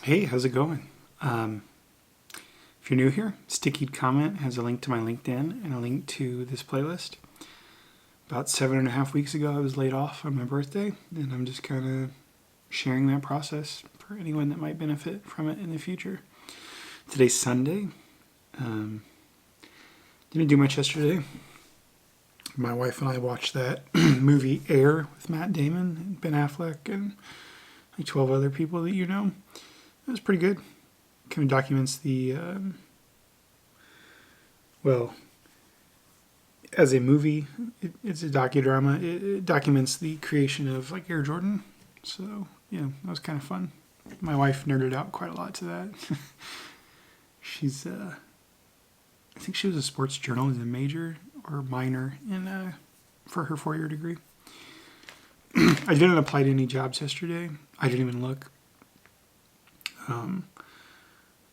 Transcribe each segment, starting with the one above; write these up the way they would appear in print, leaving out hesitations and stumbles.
Hey, how's it going? If you're new here, Sticky Comment has a link to my LinkedIn and a link to this playlist. About 7.5 weeks ago, I was laid off on my birthday, and I'm just kind of sharing that process for anyone that might benefit from it in the future. Today's Sunday. Didn't do much yesterday. My wife and I watched that movie Air with Matt Damon and Ben Affleck and like 12 other people that you know. It was pretty good. Kind of documents the, as a movie, it's a docudrama. It documents the creation of like Air Jordan. So, yeah, that was kind of fun. My wife nerded out quite a lot to that. She's, I think she was a sports journalism major or minor in for her 4-year degree. I didn't apply to any jobs yesterday. I didn't even look.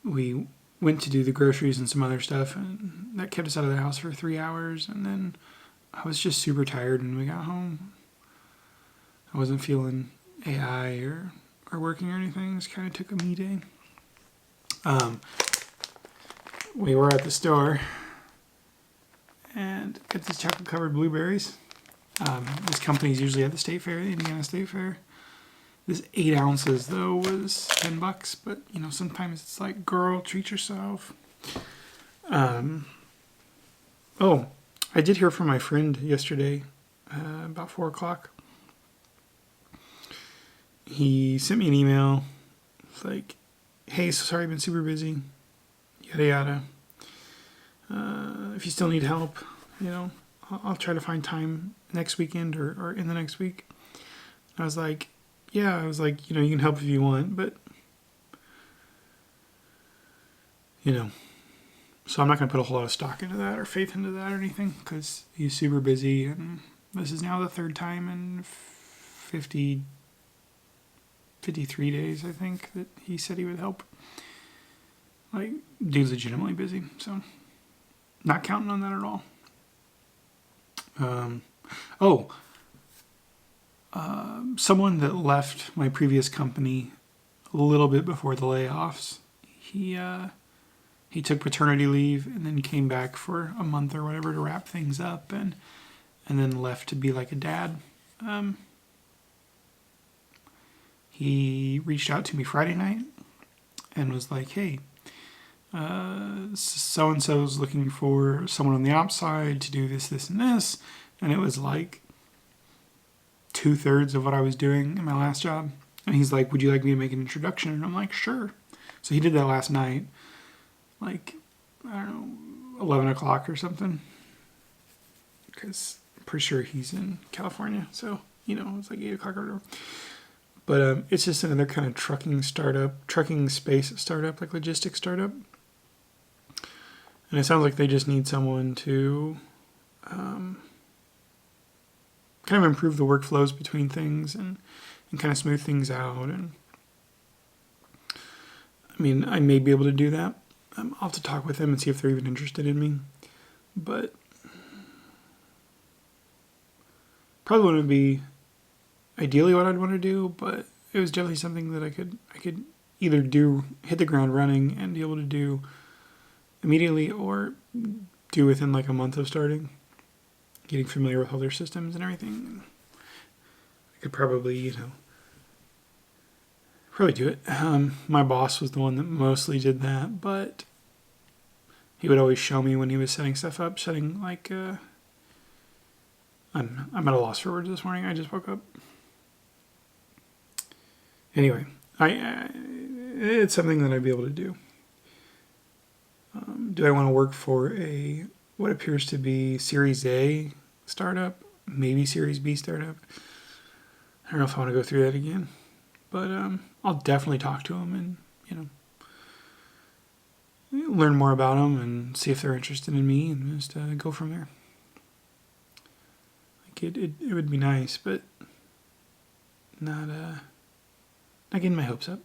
We went to do the groceries and some other stuff, and that kept us out of the house for 3 hours. And then I was just super tired when we got home. I wasn't feeling AI or working or anything. Just kind of took a me day. We were at the store and got these chocolate covered blueberries. This company's usually at the state fair, the Indiana State Fair. This 8 ounces though was $10, but you know, sometimes it's like, girl, treat yourself. Oh, I did hear from my friend yesterday, about 4 o'clock. He sent me an email. It's like, hey, so sorry I've been super busy. Yada yada. If you still need help, you know, I'll try to find time next weekend or in the next week. I was like, yeah, you know, you can help if you want, but, you know, so I'm not going to put a whole lot of stock into that or faith into that or anything because he's super busy, and this is now the third time in 53 days, I think, that he said he would help. Like, dude's legitimately busy, so not counting on that at all. Someone that left my previous company a little bit before the layoffs, he took paternity leave and then came back for a month or whatever to wrap things up, and then left to be like a dad. He reached out to me Friday night and was like, hey, so-and-so's looking for someone on the ops side to do this, this, and this. And it was like 2/3 of what I was doing in my last job. And he's like, would you like me to make an introduction? And I'm like, sure. So he did that last night, like, I don't know, 11 o'clock or something. Because I'm pretty sure he's in California. So, you know, it's like 8 o'clock or whatever. But it's just another kind of trucking space startup, like logistics startup. And it sounds like they just need someone to kind of improve the workflows between things and kind of smooth things out. And I mean, I may be able to do that. I'll have to talk with them and see if they're even interested in me. But probably wouldn't be ideally what I'd want to do, but it was definitely something that I could either hit the ground running and be able to do immediately, or do within like a month of starting, getting familiar with all their systems and everything. I could probably, you know, do it. My boss was the one that mostly did that, but he would always show me when he was setting stuff up, I'm at a loss for words this morning. I just woke up. Anyway, it's something that I'd be able to do. Do I want to work for what appears to be Series A startup, maybe Series B startup? I don't know if I want to go through that again, but I'll definitely talk to them and, you know, learn more about them and see if they're interested in me and just go from there. Like it would be nice, but not getting my hopes up.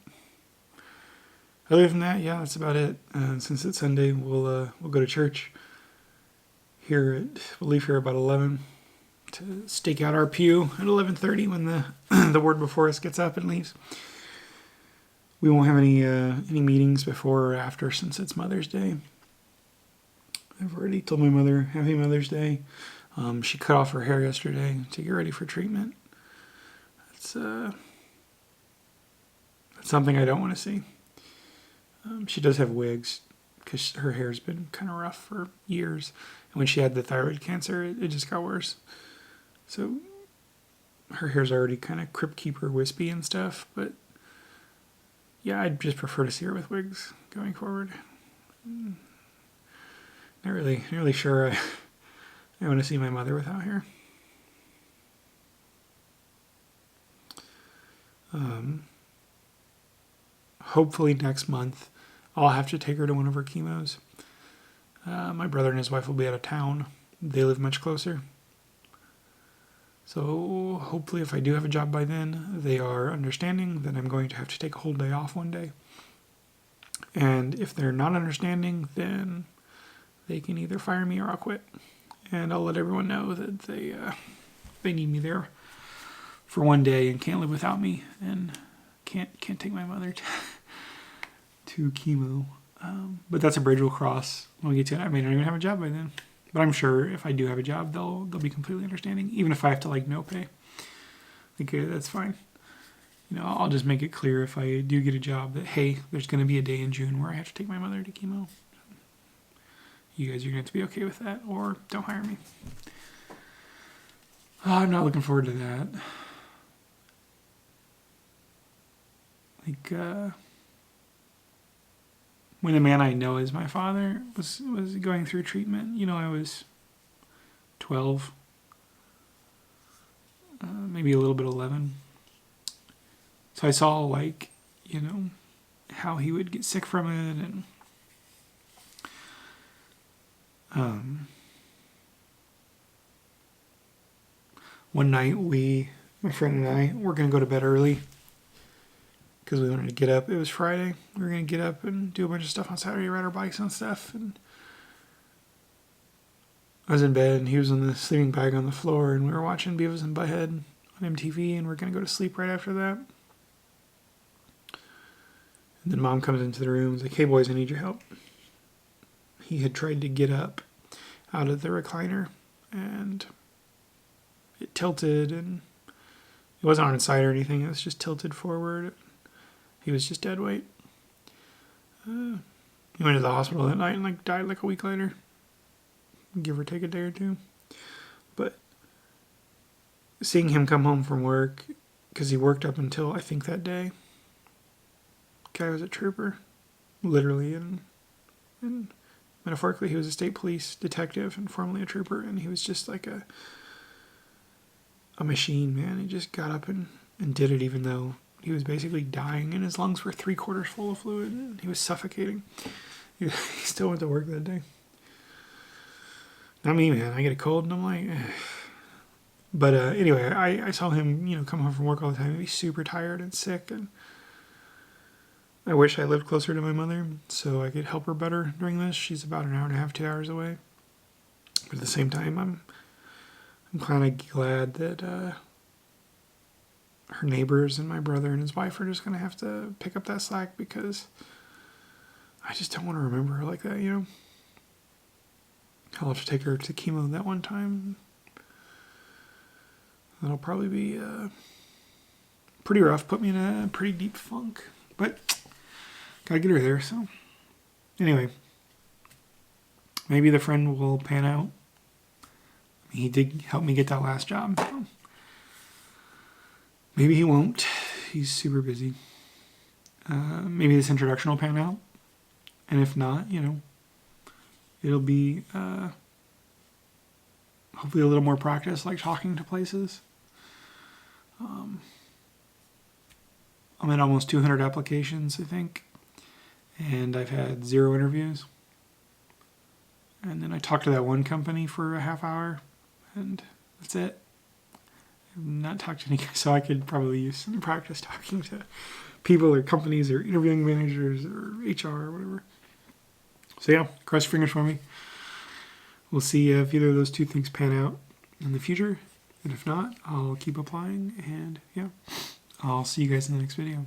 Other than that, yeah, that's about it. Since it's Sunday, we'll go to church. We'll leave here about 11 to stake out our pew at 11:30 when the the word before us gets up and leaves. we won't have any meetings before or after since it's Mother's Day. I've already told my mother Happy Mother's Day. She cut off her hair yesterday to get ready for treatment. That's something I don't want to see. She does have wigs because her hair's been kind of rough for years. And when she had the thyroid cancer, it just got worse. So her hair's already kind of crypt keeper wispy and stuff. But yeah, I'd just prefer to see her with wigs going forward. Not really sure I want to see my mother without hair. Hopefully next month I'll have to take her to one of her chemos. My brother and his wife will be out of town. They live much closer. So hopefully if I do have a job by then, they are understanding that I'm going to have to take a whole day off one day. And if they're not understanding, then they can either fire me or I'll quit. And I'll let everyone know that they need me there for one day and can't live without me and can't take my mother to chemo. But that's a bridge we'll cross when we get to it. I may not even have a job by then. But I'm sure if I do have a job, they'll be completely understanding. Even if I have to no pay. Okay, that's fine. I'll just make it clear if I do get a job that, hey, there's going to be a day in June where I have to take my mother to chemo. You guys are going to have to be okay with that or don't hire me. I'm not looking forward to that. When the man I know as my father was going through treatment, I was 12, maybe a little bit 11. So I saw how he would get sick from it and one night my friend and I, were going to go to bed early because we wanted to get up. It was Friday. We were going to get up and do a bunch of stuff on Saturday, ride our bikes and stuff. And I was in bed and he was in the sleeping bag on the floor and we were watching Beavis and Butthead on MTV and we're going to go to sleep right after that. And then Mom comes into the room and is like, hey boys, I need your help. He had tried to get up out of the recliner and it tilted and it wasn't on its side or anything. It was just tilted forward. He was just dead weight. He went to the hospital that night and died a week later. Give or take a day or two. But seeing him come home from work, because he worked up until I think that day. Guy was a trooper. Literally and metaphorically, he was a state police detective and formerly a trooper, and he was just like a machine, man. He just got up and did it even though he was basically dying and his lungs were 3/4 full of fluid and he was suffocating. He still went to work that day. Not me, man. I get a cold and I'm like, eh. But anyway, I saw him, come home from work all the time. He'd be super tired and sick, and I wish I lived closer to my mother so I could help her better during this. She's about an hour and a half, 2 hours away. But at the same time, I'm kind of glad that her neighbors and my brother and his wife are just going to have to pick up that slack because I just don't want to remember her like that, I'll have to take her to chemo that one time. That'll probably be pretty rough, put me in a pretty deep funk. But gotta get her there, so. Anyway, maybe the friend will pan out. He did help me get that last job. So. Maybe he won't. He's super busy. Maybe this introduction will pan out. And if not, it'll be hopefully a little more practice, talking to places. I'm at almost 200 applications, I think. And I've had 0 interviews. And then I talked to that one company for a half hour. And that's it. I've not talked to any guys, so I could probably use some practice talking to people or companies or interviewing managers or HR or whatever. So yeah, cross your fingers for me. We'll see if either of those two things pan out in the future. And if not, I'll keep applying. And yeah, I'll see you guys in the next video.